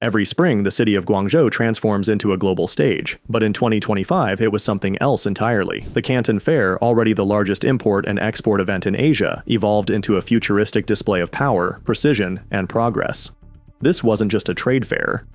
Every spring, the city of Guangzhou transforms into a global stage, but in 2025 it was something else entirely. The Canton Fair, already the largest import and export event in Asia, evolved into a futuristic display of power, precision, and progress. This wasn't just a trade fair.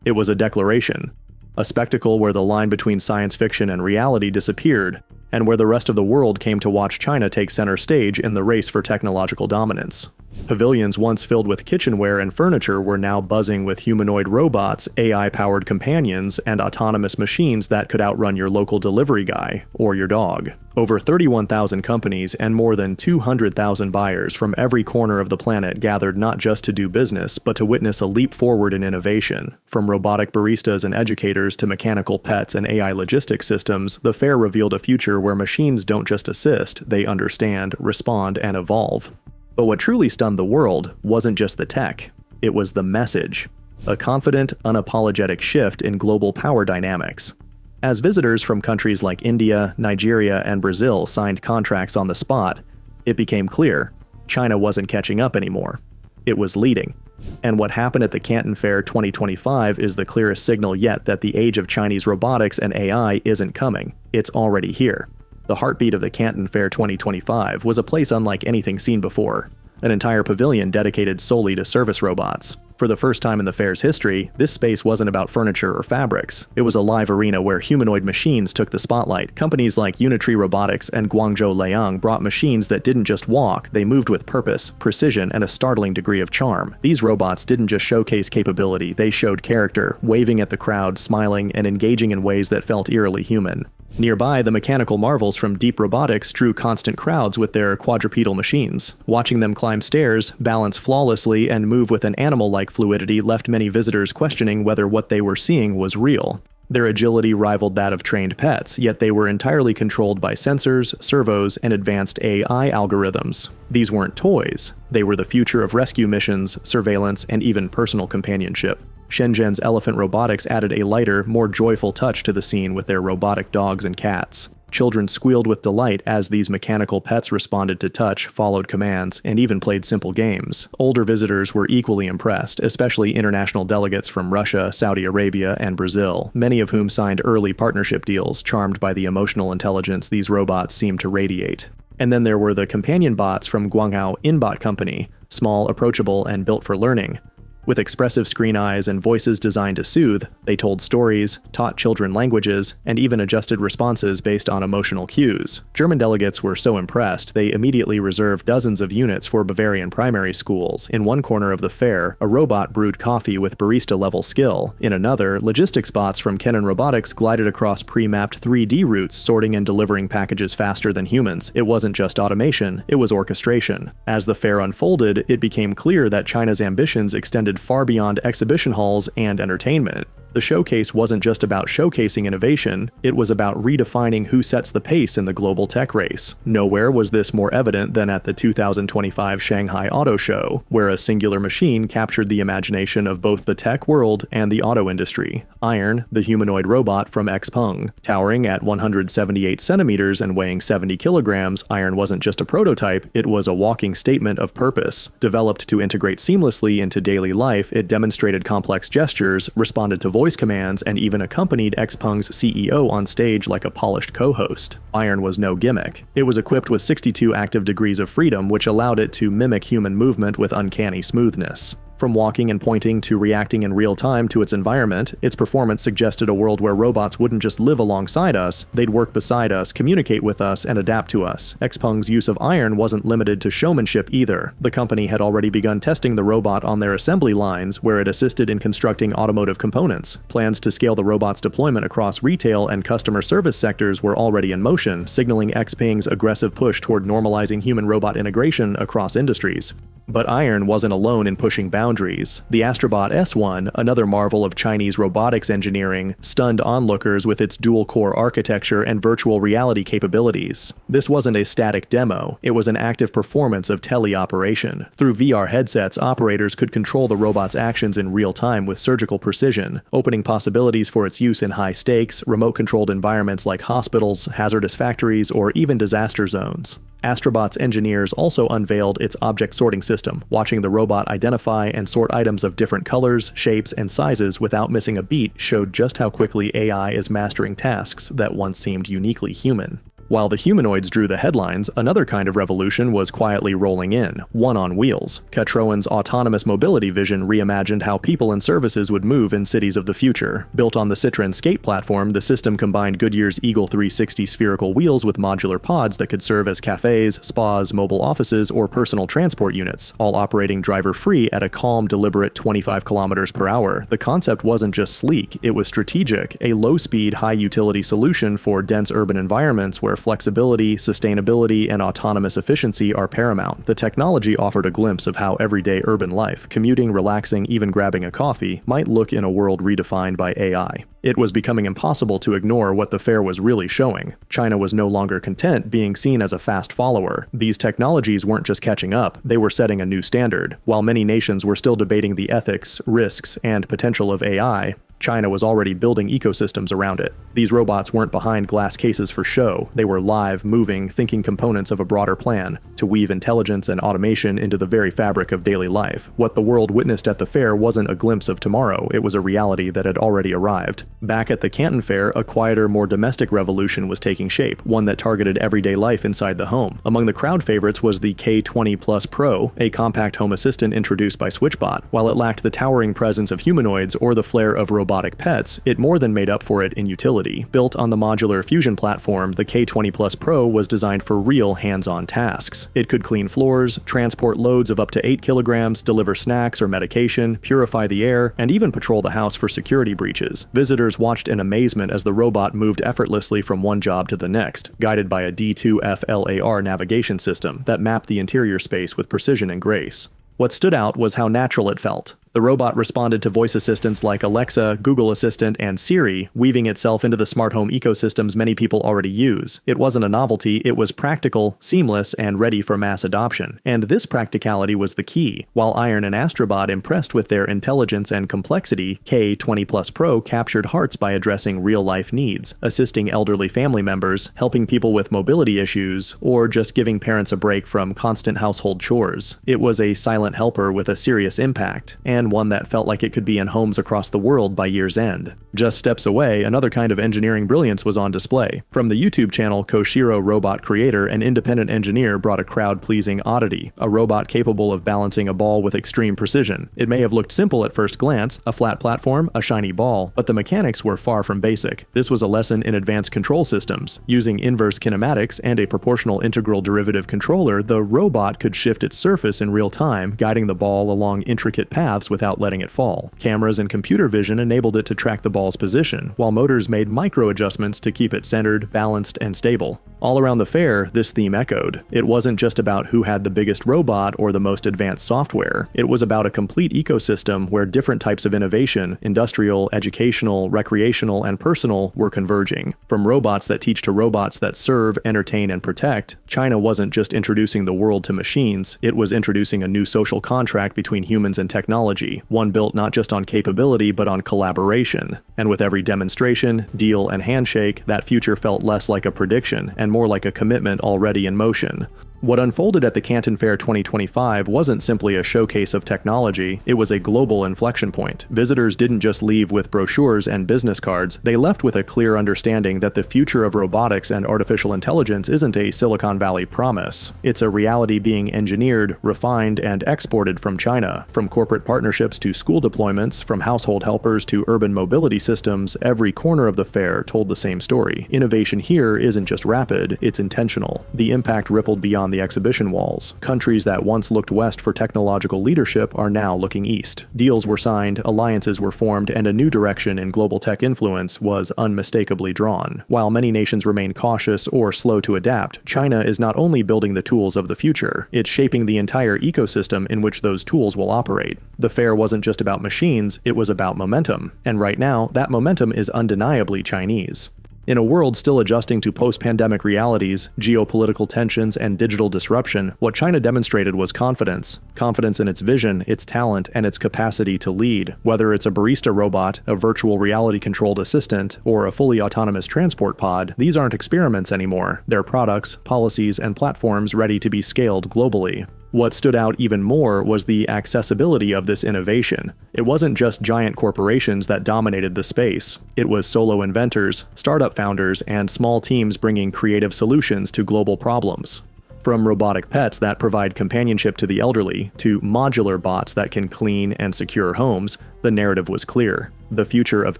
It was a declaration. A spectacle where the line between science fiction and reality disappeared, and where the rest of the world came to watch China take center stage in the race for technological dominance. Pavilions once filled with kitchenware and furniture were now buzzing with humanoid robots, AI-powered companions, and autonomous machines that could outrun your local delivery guy or your dog. Over 31,000 companies and more than 200,000 buyers from every corner of the planet gathered not just to do business, but to witness a leap forward in innovation. From robotic baristas and educators to mechanical pets and AI logistics systems, the fair revealed a future where machines don't just assist, they understand, respond, and evolve. But what truly stunned the world wasn't just the tech, it was the message. A confident, unapologetic shift in global power dynamics. As visitors from countries like India, Nigeria, and Brazil signed contracts on the spot, it became clear China wasn't catching up anymore. It was leading. And what happened at the Canton Fair 2025 is the clearest signal yet that the age of Chinese robotics and AI isn't coming. It's already here. The heartbeat of the Canton Fair 2025 was a place unlike anything seen before, an entire pavilion dedicated solely to service robots. For the first time in the fair's history, this space wasn't about furniture or fabrics. It was a live arena where humanoid machines took the spotlight. Companies like Unitree Robotics and Guangzhou Liang brought machines that didn't just walk, they moved with purpose, precision, and a startling degree of charm. These robots didn't just showcase capability, they showed character, waving at the crowd, smiling, and engaging in ways that felt eerily human. Nearby, the mechanical marvels from Deep Robotics drew constant crowds with their quadrupedal machines. Watching them climb stairs, balance flawlessly, and move with an animal-like fluidity left many visitors questioning whether what they were seeing was real. Their agility rivaled that of trained pets, yet they were entirely controlled by sensors, servos, and advanced AI algorithms. These weren't toys. They were the future of rescue missions, surveillance, and even personal companionship. Shenzhen's Elephant Robotics added a lighter, more joyful touch to the scene with their robotic dogs and cats. Children squealed with delight as these mechanical pets responded to touch, followed commands, and even played simple games. Older visitors were equally impressed, especially international delegates from Russia, Saudi Arabia, and Brazil, many of whom signed early partnership deals, charmed by the emotional intelligence these robots seemed to radiate. And then there were the companion bots from Guangzhou Inbot Company, small, approachable, and built for learning. With expressive screen eyes and voices designed to soothe, they told stories, taught children languages, and even adjusted responses based on emotional cues. German delegates were so impressed, they immediately reserved dozens of units for Bavarian primary schools. In one corner of the fair, a robot brewed coffee with barista-level skill. In another, logistics bots from Canton Robotics glided across pre-mapped 3D routes, sorting and delivering packages faster than humans. It wasn't just automation, it was orchestration. As the fair unfolded, it became clear that China's ambitions extended far beyond exhibition halls and entertainment. The showcase wasn't just about showcasing innovation, it was about redefining who sets the pace in the global tech race. Nowhere was this more evident than at the 2025 Shanghai Auto Show, where a singular machine captured the imagination of both the tech world and the auto industry. Iron, the humanoid robot from XPeng. Towering at 178 centimeters and weighing 70 kilograms, Iron wasn't just a prototype, it was a walking statement of purpose. Developed to integrate seamlessly into daily life, it demonstrated complex gestures, responded to voice commands, and even accompanied XPeng's CEO on stage like a polished co-host. Iron was no gimmick. It was equipped with 62 active degrees of freedom, which allowed it to mimic human movement with uncanny smoothness. From walking and pointing to reacting in real time to its environment, its performance suggested a world where robots wouldn't just live alongside us, they'd work beside us, communicate with us, and adapt to us. XPeng's use of Iron wasn't limited to showmanship either. The company had already begun testing the robot on their assembly lines, where it assisted in constructing automotive components. Plans to scale the robot's deployment across retail and customer service sectors were already in motion, signaling XPeng's aggressive push toward normalizing human-robot integration across industries. But Iron wasn't alone in pushing boundaries. The Astrobot S1, another marvel of Chinese robotics engineering, stunned onlookers with its dual-core architecture and virtual reality capabilities. This wasn't a static demo, it was an active performance of teleoperation. Through VR headsets, operators could control the robot's actions in real time with surgical precision, opening possibilities for its use in high-stakes, remote-controlled environments like hospitals, hazardous factories, or even disaster zones. Astrobot's engineers also unveiled its object sorting system, watching the robot identify and sort items of different colors, shapes, and sizes without missing a beat showed just how quickly AI is mastering tasks that once seemed uniquely human. While the humanoids drew the headlines, another kind of revolution was quietly rolling in, one on wheels. Citroën's autonomous mobility vision reimagined how people and services would move in cities of the future. Built on the Citroën Skate platform, the system combined Goodyear's Eagle 360 spherical wheels with modular pods that could serve as cafes, spas, mobile offices, or personal transport units, all operating driver-free at a calm, deliberate 25 kilometers per hour. The concept wasn't just sleek, it was strategic, a low-speed, high-utility solution for dense urban environments where flexibility, sustainability, and autonomous efficiency are paramount. The technology offered a glimpse of how everyday urban life, commuting, relaxing, even grabbing a coffee, might look in a world redefined by AI. It was becoming impossible to ignore what the fair was really showing. China was no longer content being seen as a fast follower. These technologies weren't just catching up, they were setting a new standard. While many nations were still debating the ethics, risks, and potential of AI, China was already building ecosystems around it. These robots weren't behind glass cases for show, they were live, moving, thinking components of a broader plan, to weave intelligence and automation into the very fabric of daily life. What the world witnessed at the fair wasn't a glimpse of tomorrow, it was a reality that had already arrived. Back at the Canton Fair, a quieter, more domestic revolution was taking shape, one that targeted everyday life inside the home. Among the crowd favorites was the K20 Plus Pro, a compact home assistant introduced by SwitchBot. While it lacked the towering presence of humanoids or the flair of robotic pets, it more than made up for it in utility. Built on the modular Fusion platform, the K20 Plus Pro was designed for real hands-on tasks. It could clean floors, transport loads of up to 8 kilograms, deliver snacks or medication, purify the air, and even patrol the house for security breaches. Visitors watched in amazement as the robot moved effortlessly from one job to the next, guided by a D2FLAR navigation system that mapped the interior space with precision and grace. What stood out was how natural it felt. The robot responded to voice assistants like Alexa, Google Assistant, and Siri, weaving itself into the smart home ecosystems many people already use. It wasn't a novelty, it was practical, seamless, and ready for mass adoption. And this practicality was the key. While Iron and Astrobot impressed with their intelligence and complexity, K20 Plus Pro captured hearts by addressing real-life needs, assisting elderly family members, helping people with mobility issues, or just giving parents a break from constant household chores. It was a silent helper with a serious impact, and one that felt like it could be in homes across the world by year's end. Just steps away, another kind of engineering brilliance was on display. From the YouTube channel Koshiro Robot Creator, an independent engineer brought a crowd-pleasing oddity, a robot capable of balancing a ball with extreme precision. It may have looked simple at first glance, a flat platform, a shiny ball, but the mechanics were far from basic. This was a lesson in advanced control systems. Using inverse kinematics and a proportional integral derivative controller, the robot could shift its surface in real time, guiding the ball along intricate paths without letting it fall. Cameras and computer vision enabled it to track the ball's position, while motors made micro adjustments to keep it centered, balanced, and stable. All around the fair, this theme echoed. It wasn't just about who had the biggest robot or the most advanced software. It was about a complete ecosystem where different types of innovation, industrial, educational, recreational, and personal, were converging. From robots that teach to robots that serve, entertain, and protect, China wasn't just introducing the world to machines, it was introducing a new social contract between humans and technology, one built not just on capability but on collaboration. And with every demonstration, deal, and handshake, that future felt less like a prediction and more like a commitment already in motion. What unfolded at the Canton Fair 2025 wasn't simply a showcase of technology, it was a global inflection point. Visitors didn't just leave with brochures and business cards, they left with a clear understanding that the future of robotics and artificial intelligence isn't a Silicon Valley promise. It's a reality being engineered, refined, and exported from China. From corporate partnerships to school deployments, from household helpers to urban mobility systems, every corner of the fair told the same story. Innovation here isn't just rapid, it's intentional. The impact rippled beyond the exhibition walls. Countries that once looked west for technological leadership are now looking east. Deals were signed, alliances were formed, and a new direction in global tech influence was unmistakably drawn. While many nations remain cautious or slow to adapt, China is not only building the tools of the future, it's shaping the entire ecosystem in which those tools will operate. The fair wasn't just about machines, it was about momentum. And right now, that momentum is undeniably Chinese. In a world still adjusting to post-pandemic realities, geopolitical tensions, and digital disruption, what China demonstrated was confidence. Confidence in its vision, its talent, and its capacity to lead. Whether it's a barista robot, a virtual reality-controlled assistant, or a fully autonomous transport pod, these aren't experiments anymore. They're products, policies, and platforms ready to be scaled globally. What stood out even more was the accessibility of this innovation. It wasn't just giant corporations that dominated the space. It was solo inventors, startup founders, and small teams bringing creative solutions to global problems. From robotic pets that provide companionship to the elderly, to modular bots that can clean and secure homes, the narrative was clear. The future of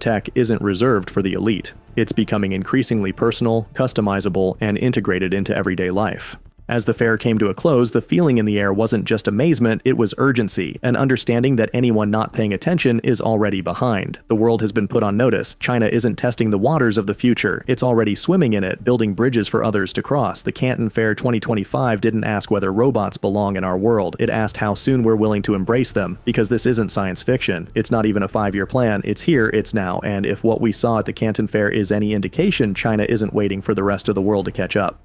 tech isn't reserved for the elite. It's becoming increasingly personal, customizable, and integrated into everyday life. As the fair came to a close, the feeling in the air wasn't just amazement, it was urgency, an understanding that anyone not paying attention is already behind. The world has been put on notice. China isn't testing the waters of the future, it's already swimming in it, building bridges for others to cross. The Canton Fair 2025 didn't ask whether robots belong in our world, it asked how soon we're willing to embrace them, because this isn't science fiction. It's not even a 5-year plan, it's here, it's now, and if what we saw at the Canton Fair is any indication, China isn't waiting for the rest of the world to catch up.